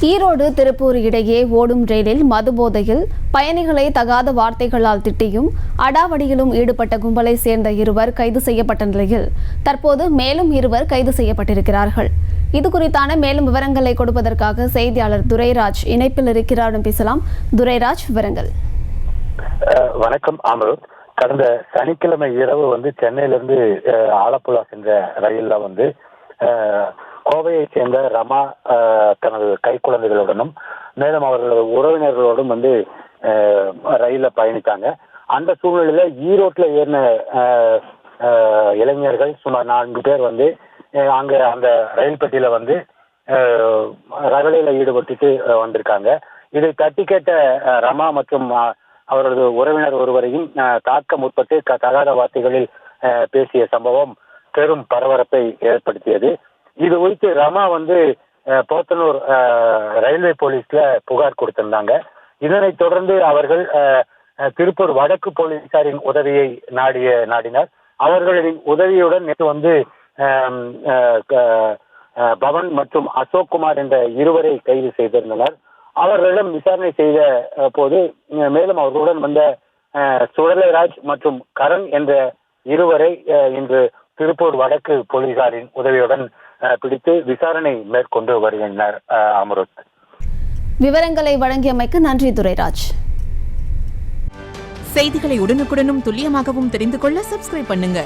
ஈரோடு திருப்பூர் இடையே ஓடும் ரயிலில் மதுபோதையில் பயணிகளை தகாத வார்த்தைகளால் திட்டியும் அடாவடியிலும் ஈடுபட்ட கும்பலை சேர்ந்த இருவர் கைது செய்யப்பட்ட நிலையில் தற்போது மேலும் இருவர் கைது செய்யப்பட்டிருக்கிறார்கள். இது குறித்தான மேலும் விவரங்களை கொடுப்பதற்காக செய்தியாளர் துரைராஜ் இணைப்பில் இருக்கிறார். பேசலாம். துரைராஜ், விவரங்கள். வணக்கம் அமருத். கடந்த சனிக்கிழமை இரவு சென்னையிலிருந்து ஆலப்புழா சென்ற ரயில்ல கோவையை சேர்ந்த ரமா தனது கைக்குழந்தைகளுடனும் மேலும் அவர்களது உறவினர்களோடும் ரயில்ல பயணித்தாங்க. அந்த சூழ்நிலையில ஈரோட்டில் ஏறின இளைஞர்கள் சுமார் 4 பேர் அங்க அந்த ரயில் பெட்டியில ரகளையில ஈடுபட்டு வந்திருக்காங்க. இதை தட்டி கேட்ட ரமா மற்றும் அவரது உறவினர் ஒருவரையும் தாக்க முற்பட்டு தகாத வார்த்தைகளில் பேசிய சம்பவம் பெரும் பரபரப்பை ஏற்படுத்தியது. இது குறித்து ரமா போத்தனூர் ரயில்வே போலீஸ்ல புகார் கொடுத்திருந்தாங்க. இதனைத் தொடர்ந்து அவர்கள் திருப்பூர் வடக்கு போலீசாரின் உதவியை நாடினர். அவர்களின் உதவியுடன் நேற்று பவன் மற்றும் அசோக் குமார் என்ற இருவரை கைது செய்திருந்தனர். அவர்களிடம் விசாரணை செய்த போது மேலும் அவர்களுடன் வந்த சுடலைராஜ் மற்றும் கரண் என்ற இருவரை இன்று திருப்பூர் வடக்கு போலீசாரின் உதவியுடன் பிடித்து விசாரணை மேற்கொண்டு வருகின்றனர். அமருத், விவரங்களை வழங்கியமைக்கு நன்றி துரைராஜ். செய்திகளை உடனுக்குடனும் துல்லியமாகவும் தெரிந்து கொள்ள சப்ஸ்கிரைப் பண்ணுங்க.